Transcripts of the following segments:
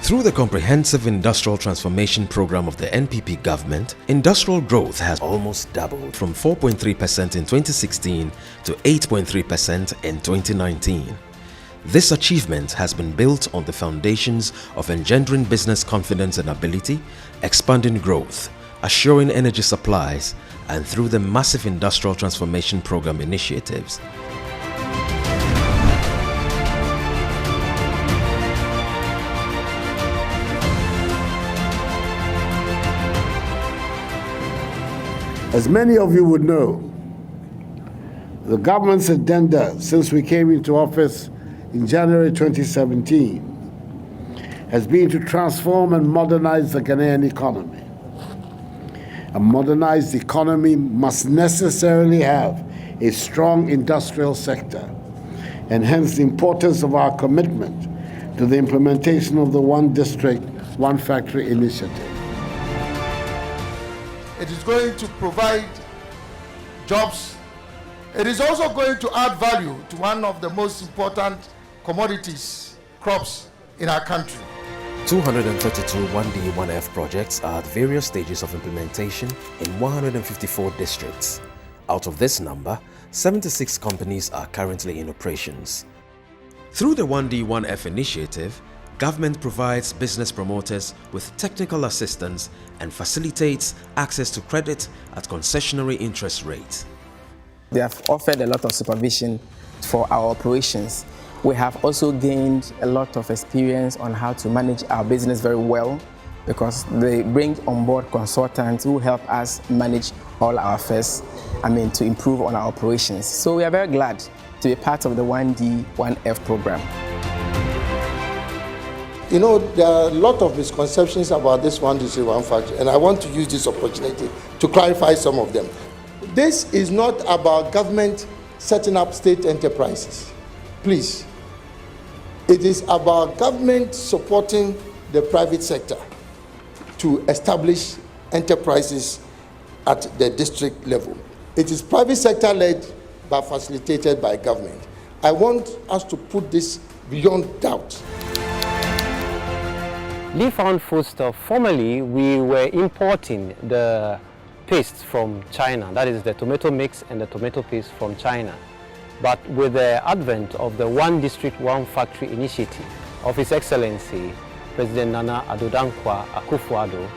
Through the Comprehensive Industrial Transformation Program of the NPP government, industrial growth has almost doubled from 4.3% in 2016 to 8.3% in 2019. This achievement has been built on the foundations of engendering business confidence and ability, expanding growth, assuring energy supplies, and through the massive Industrial Transformation Program initiatives. As many of you would know, the government's agenda since we came into office in January 2017 has been to transform and modernize the Ghanaian economy. A modernized economy must necessarily have a strong industrial sector, and hence the importance of our commitment to the implementation of the One District, One Factory initiative. It is going to provide jobs. It is also going to add value to one of the most important commodities, crops in our country. 232 1D 1F projects are at various stages of implementation in 154 districts. Out of this number, 76 companies are currently in operations. Through the 1D 1F initiative, government provides business promoters with technical assistance and facilitates access to credit at concessionary interest rates. They have offered a lot of supervision for our operations. We have also gained a lot of experience on how to manage our business very well, because they bring on board consultants who help us manage all our affairs, to improve on our operations. So we are very glad to be part of the 1D 1F program. You know, there are a lot of misconceptions about this One District, One Factory, and I want to use this opportunity to clarify some of them. This is not about government setting up state enterprises. Please. It is about government supporting the private sector to establish enterprises at the district level. It is private sector led but facilitated by government. I want us to put this beyond doubt. Lee Found Foodstuff, formerly we were importing the paste from China, that is the tomato mix and the tomato paste from China. But with the advent of the One District, One Factory initiative of His Excellency President Nana Addo Dankwa Akufo-Addo,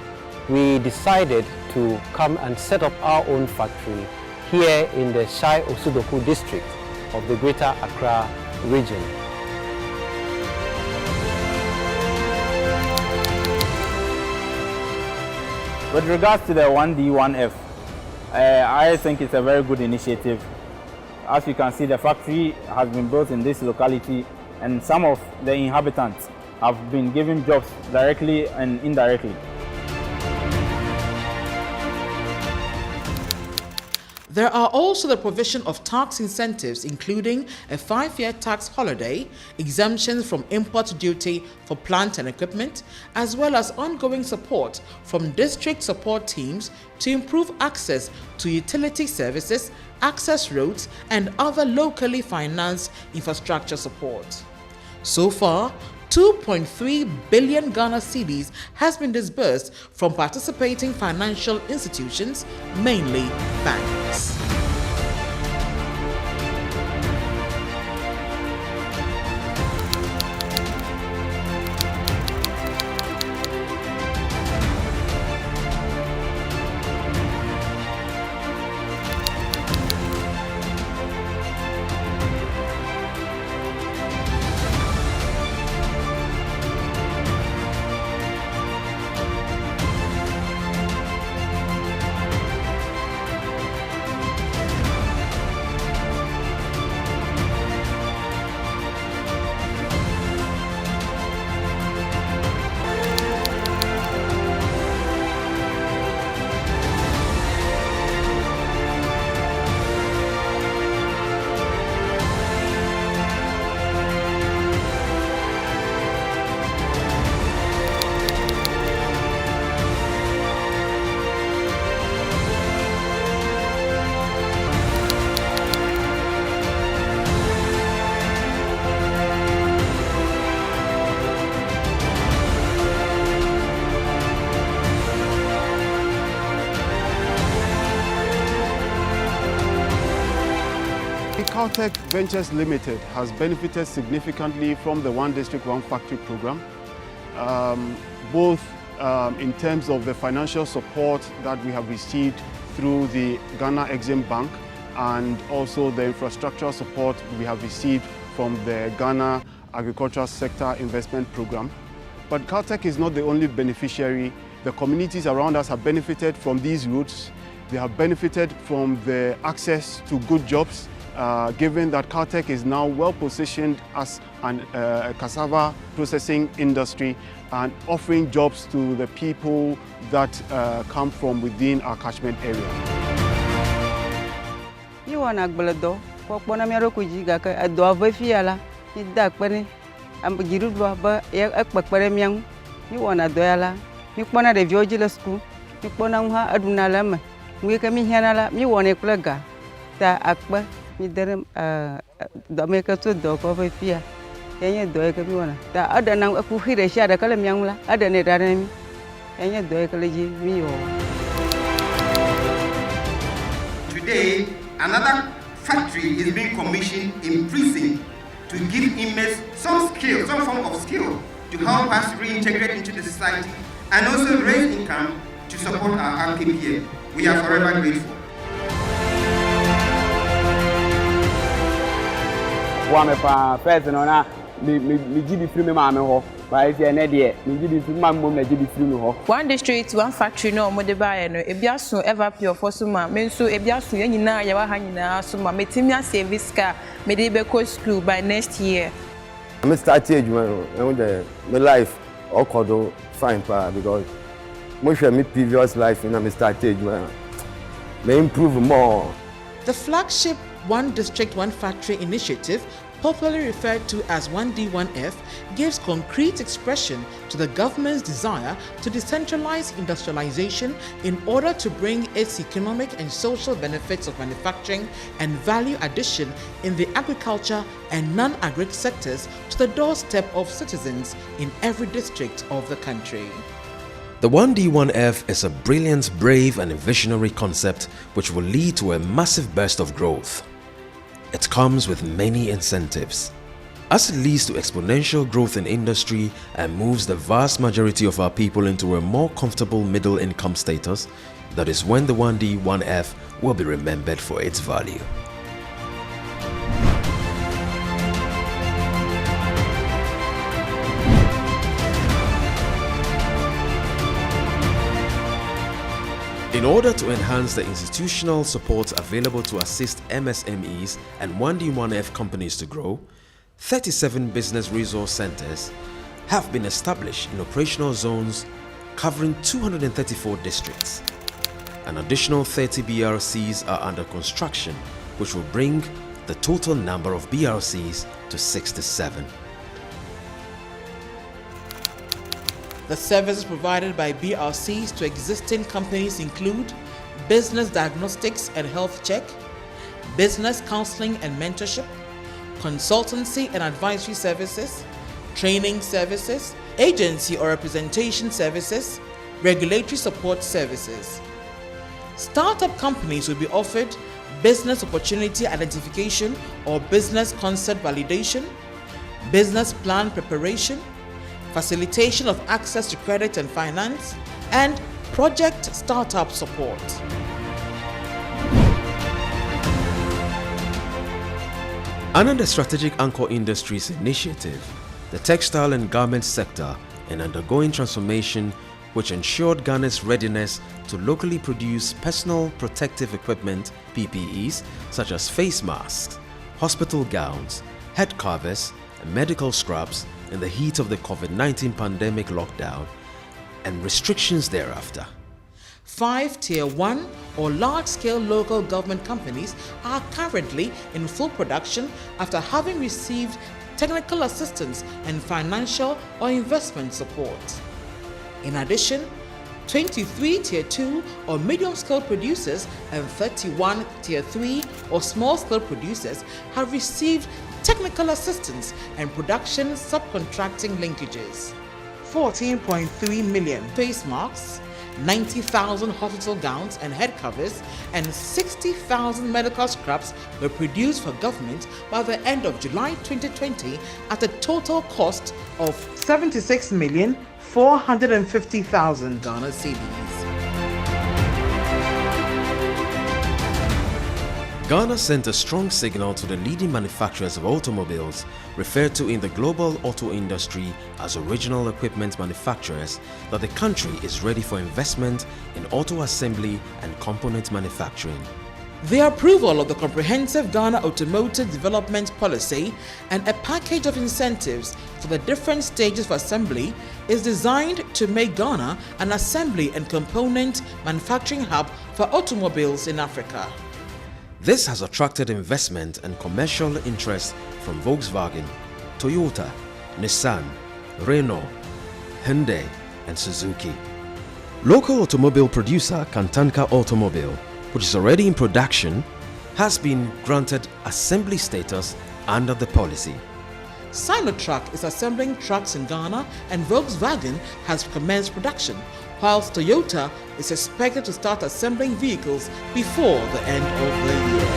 we decided to come and set up our own factory here in the Shai Osudoku district of the Greater Accra region. With regards to the 1D, 1F, I think it's a very good initiative. As you can see, the factory has been built in this locality, and some of the inhabitants have been given jobs directly and indirectly. There are also the provision of tax incentives, including a 5-year tax holiday, exemptions from import duty for plant and equipment, as well as ongoing support from district support teams to improve access to utility services, access roads, and other locally financed infrastructure support. So far, 2.3 billion Ghana cedis has been disbursed from participating financial institutions, mainly banks. Caltech Ventures Limited has benefited significantly from the One District, One Factory program, both in terms of the financial support that we have received through the Ghana Exim Bank and also the infrastructural support we have received from the Ghana Agricultural Sector Investment Program. But Caltech is not the only beneficiary. The communities around us have benefited from these routes. They have benefited from the access to good jobs, given that Caltech is now well positioned as a cassava processing industry and offering jobs to the people that come from within our catchment area. You want to Pokpona Miracle Jiga, a dove fiala, you duck penny, and Girudwa, but Ekpakperemian, you want a doyala, you want a Viogila school, you want a Adunalama, we come in here, you want a plaga, that Akba, you didn't make a two dog over fear. And you do a one. The other now who hit a shadow column young, other than enemy, and you do a college me. Today, another factory is being commissioned in prison to give inmates some skill, some form of skill to help us reintegrate into the society and also raise income to support our RKPA. We are forever grateful. First, me GB free me mama ho. But I na dey, me GB free mama mom na GB free me ho. One district, one factory no mo de buy no. Ebiaso ever pure for so ma. Me nso ebiaso ye nyina ya wa ha nyina so ma. Metimi a service car, me dey be go school by next year. Me start adwuma no, my life okodo fine pa because mo share me previous life na me start adwuma. Me improve more. The flagship One District, One Factory initiative, popularly referred to as 1D1F, gives concrete expression to the government's desire to decentralize industrialization in order to bring its economic and social benefits of manufacturing and value addition in the agriculture and non-agric sectors to the doorstep of citizens in every district of the country. The 1D1F is a brilliant, brave and visionary concept which will lead to a massive burst of growth. It comes with many incentives. As it leads to exponential growth in industry and moves the vast majority of our people into a more comfortable middle income status, that is when the 1D1F will be remembered for its value. In order to enhance the institutional support available to assist MSMEs and 1D1F companies to grow, 37 business resource centers have been established in operational zones covering 234 districts. An additional 30 BRCs are under construction, which will bring the total number of BRCs to 67. The services provided by BRCs to existing companies include business diagnostics and health check, business counseling and mentorship, consultancy and advisory services, training services, agency or representation services, regulatory support services. Startup companies will be offered business opportunity identification or business concept validation, business plan preparation, facilitation of access to credit and finance, and project startup support. Under the Strategic Anchor Industries initiative, the textile and garment sector is undergoing transformation which ensured Ghana's readiness to locally produce personal protective equipment (PPEs) such as face masks, hospital gowns, head covers, and medical scrubs in the heat of the COVID-19 pandemic lockdown and restrictions thereafter. 5 Tier 1 or large-scale local government companies are currently in full production after having received technical assistance and financial or investment support. In addition, 23 Tier 2 or medium-scale producers and 31 Tier 3 or small-scale producers have received technical assistance and production subcontracting linkages. 14.3 million face masks 90,000 hospital gowns and head covers, and 60,000 medical scraps were produced for government by the end of July 2020 at a total cost of 76,450,000 Ghana cedis. Ghana sent a strong signal to the leading manufacturers of automobiles, referred to in the global auto industry as original equipment manufacturers, that the country is ready for investment in auto assembly and component manufacturing. The approval of the Comprehensive Ghana Automotive Development Policy and a package of incentives for the different stages of assembly is designed to make Ghana an assembly and component manufacturing hub for automobiles in Africa. This has attracted investment and commercial interest from Volkswagen, Toyota, Nissan, Renault, Hyundai, and Suzuki. Local automobile producer Kantanka Automobile, which is already in production, has been granted assembly status under the policy. Sinotruk is assembling trucks in Ghana, and Volkswagen has commenced production, whilst Toyota is expected to start assembling vehicles before the end of the year.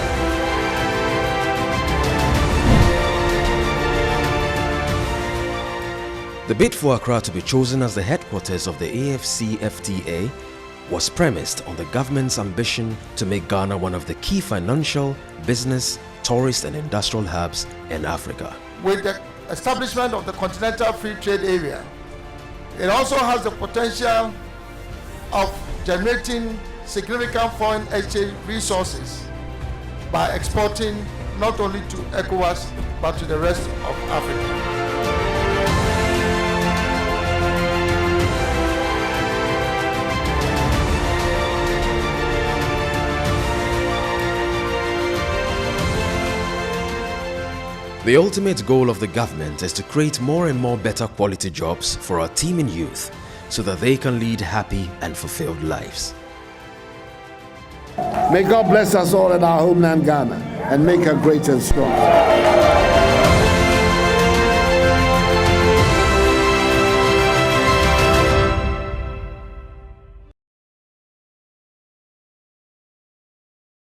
The bid for Accra to be chosen as the headquarters of the AFCFTA was premised on the government's ambition to make Ghana one of the key financial, business, tourist and industrial hubs in Africa. With the establishment of the Continental Free Trade Area, it also has the potential of generating significant foreign exchange resources by exporting not only to ECOWAS but to the rest of Africa. The ultimate goal of the government is to create more and more better quality jobs for our teeming youth so that they can lead happy and fulfilled lives. May God bless us all in our homeland Ghana and make her great and strong.